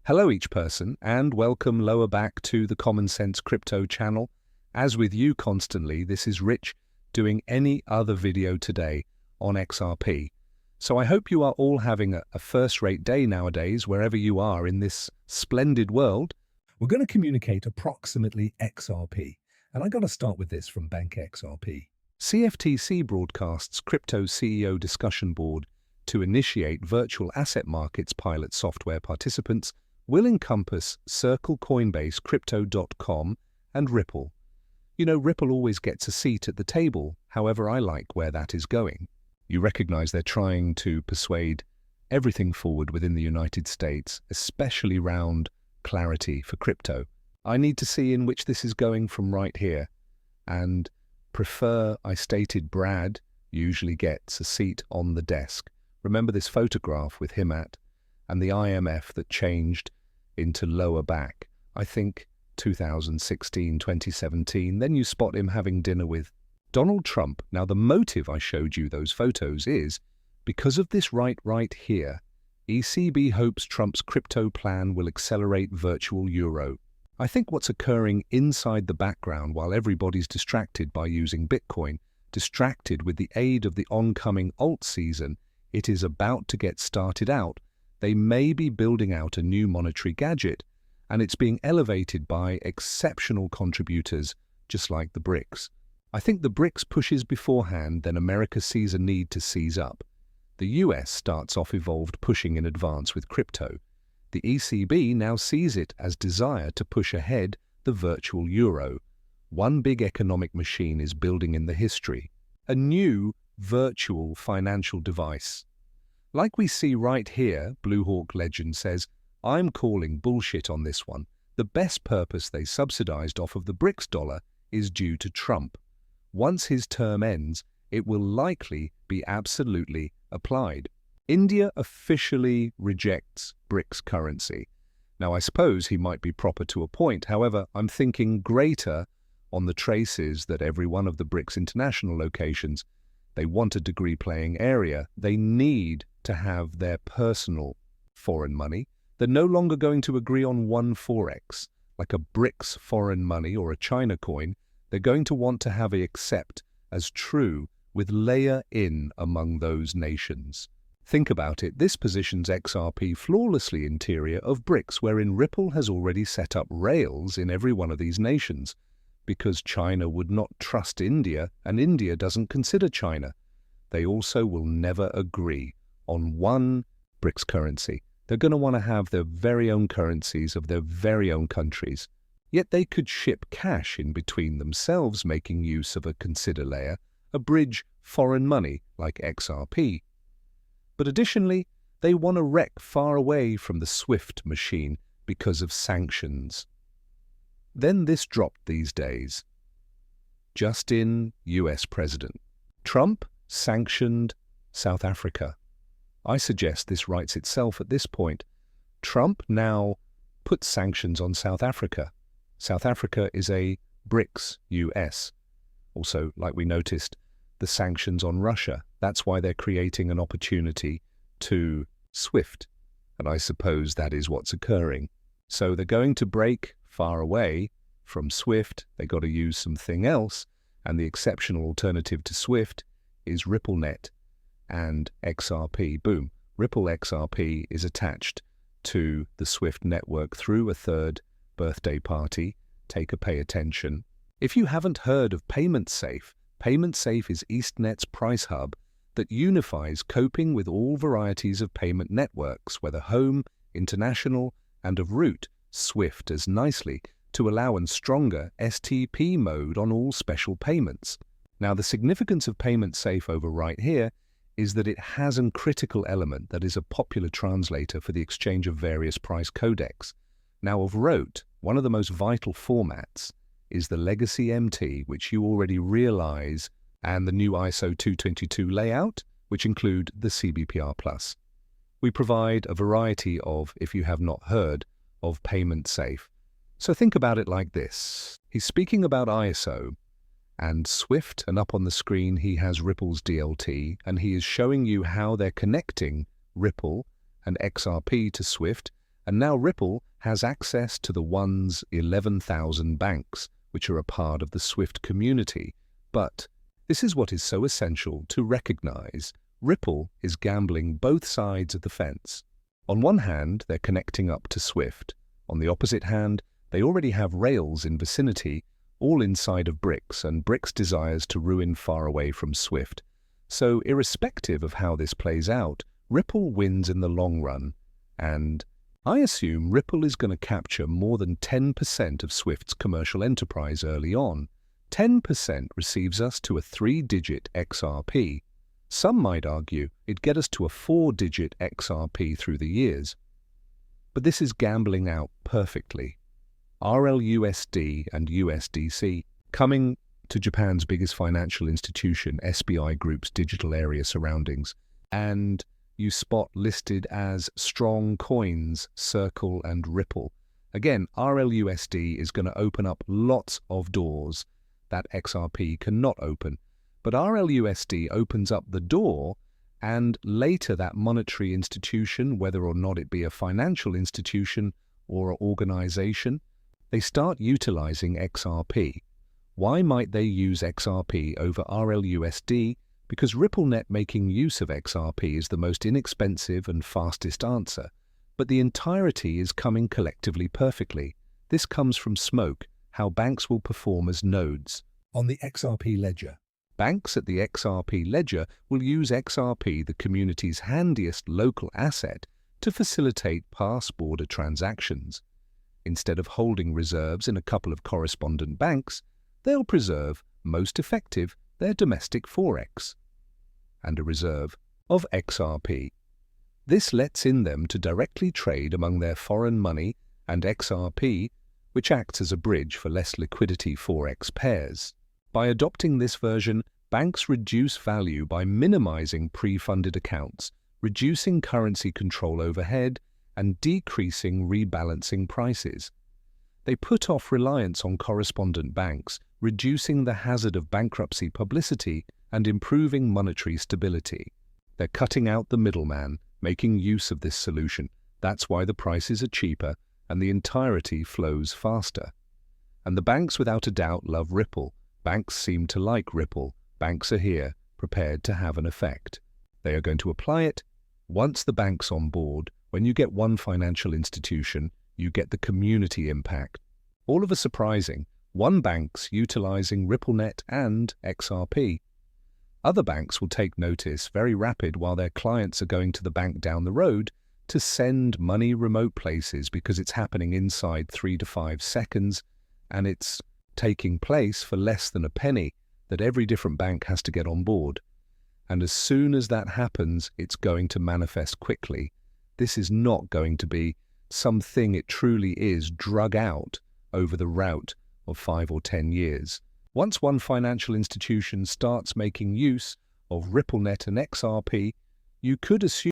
Hello each person and welcome lower back to the Common Sense Crypto channel. As with you constantly, this is Rich doing any other video today on XRP. So I hope you are all having a first-rate day nowadays wherever you are in this splendid world. We're going to communicate approximately XRP, and I got to start with this from Bank XRP. CFTC broadcasts crypto CEO discussion board to initiate virtual asset markets pilot software participants will encompass Circle, Coinbase, Crypto.com, and Ripple. You know, Ripple always gets a seat at the table, however I like where that is going. You recognize they're trying to persuade everything forward within the United States, especially round clarity for crypto. I need to see in which this is going from right here, and I stated Brad usually gets a seat on the desk. Remember this photograph with him at, and the IMF that changed into lower back, I think 2016, 2017, then you spot him having dinner with Donald Trump. Now the motive I showed you those photos is because of this right here. ECB hopes Trump's crypto plan will accelerate virtual euro. I think what's occurring inside the background while everybody's distracted by using Bitcoin, distracted with the aid of the oncoming alt season, it is about to get started out. They may be building out a new monetary gadget, and it's being elevated by exceptional contributors, just like the Brics. I think the Brics pushes beforehand, then America sees a need to seize up. The US starts off evolved pushing in advance with crypto. The ECB now sees it as desire to push ahead the virtual euro. One big economic machine is building in the history, a new virtual financial device. Like we see right here, Blue Hawk Legend says, I'm calling bullshit on this one. The best purpose they subsidized off of the Brics dollar is due to Trump. Once his term ends, it will likely be absolutely applied. India officially rejects Brics currency. Now I suppose he might be proper to a point, however, I'm thinking greater on the traces that every one of the Brics international locations, they want a degree playing area. They need to have their personal foreign money. They're no longer going to agree on one forex, like a Brics foreign money or a China coin. They're going to want to have a accept as true with layer in among those nations. Think about it, this positions XRP flawlessly interior of Brics, wherein Ripple has already set up rails in every one of these nations, because China would not trust India, and India doesn't consider China. They also will never agree on one Brics currency. They're going to want to have their very own currencies of their very own countries. Yet they could ship cash in between themselves, making use of a consider layer, a bridge foreign money like XRP. But additionally, they want to wreck far away from the SWIFT machine because of sanctions. Then this dropped these days. Just in US President. Trump sanctioned South Africa. I suggest this writes itself at this point. Trump now puts sanctions on South Africa. South Africa is a Brics U.S. Also, like we noticed, the sanctions on Russia. That's why they're creating an opportunity to SWIFT. And I suppose that is what's occurring. So they're going to break far away from SWIFT. They got to use something else. And the exceptional alternative to SWIFT is RippleNet and XRP. Boom. Ripple XRP is attached to the SWIFT network through a third birthday party. Take a pay attention. If you haven't heard of PaymentSafe, PaymentSafe is EastNet's price hub that unifies coping with all varieties of payment networks, whether home, international, and of route, SWIFT as nicely to allow and stronger STP mode on all special payments. Now the significance of PaymentSafe over right here is that it has a critical element that is a popular translator for the exchange of various price codecs. Now of rote, one of the most vital formats is the legacy MT, which you already realize, and the new ISO 222 layout, which include the CBPR+. We provide a variety of, if you have not heard, of PaymentSafe. So think about it like this. He's speaking about ISO and Swift, and up on the screen he has Ripple's DLT, and he is showing you how they're connecting Ripple and XRP to Swift, And now Ripple has access to the one's 11,000 banks, which are a part of the SWIFT community. But this is what is so essential to recognize. Ripple is gambling both sides of the fence. On one hand, they're connecting up to SWIFT. On the opposite hand, they already have rails in vicinity, all inside of Brics, and Brics desires to ruin far away from SWIFT. So irrespective of how this plays out, Ripple wins in the long run. And I assume Ripple is going to capture more than 10% of SWIFT's commercial enterprise early on. 10% receives us to a 3-digit XRP. Some might argue it'd get us to a 4-digit XRP through the years. But this is gambling out perfectly. RLUSD and USDC coming to Japan's biggest financial institution, SBI Group's digital area surroundings, and you spot listed as strong coins, Circle and Ripple. Again, RLUSD is going to open up lots of doors that XRP cannot open. But RLUSD opens up the door, and later that monetary institution, whether or not it be a financial institution or an organization, they start utilizing XRP. Why might they use XRP over RLUSD? Because RippleNet making use of XRP is the most inexpensive and fastest answer. But the entirety is coming collectively perfectly. This comes from Smoke, how banks will perform as nodes on the XRP ledger. Banks at the XRP ledger will use XRP, the community's handiest local asset, to facilitate pass-border transactions. Instead of holding reserves in a couple of correspondent banks, they'll preserve, most effective, their domestic Forex and a reserve of XRP. This lets in them to directly trade among their foreign money and XRP, which acts as a bridge for less liquidity Forex pairs. By adopting this version, banks reduce value by minimizing pre-funded accounts, reducing currency control overhead, and decreasing rebalancing prices. They put off reliance on correspondent banks, reducing the hazard of bankruptcy publicity and improving monetary stability. They're cutting out the middleman, making use of this solution. That's why the prices are cheaper and the entirety flows faster. And the banks without a doubt love Ripple. Banks seem to like Ripple. Banks are here, prepared to have an effect. They are going to apply it. Once the bank's on board, when you get one financial institution, you get the community impact. All of a surprising, one bank's utilizing RippleNet and XRP. Other banks will take notice very rapid while their clients are going to the bank down the road to send money remote places because it's happening inside 3 to 5 seconds and it's taking place for less than a penny that every different bank has to get on board. And as soon as that happens, it's going to manifest quickly. This is not going to be something it truly is drug out over the route of 5 or 10 years. Once one financial institution starts making use of RippleNet and XRP, you could assume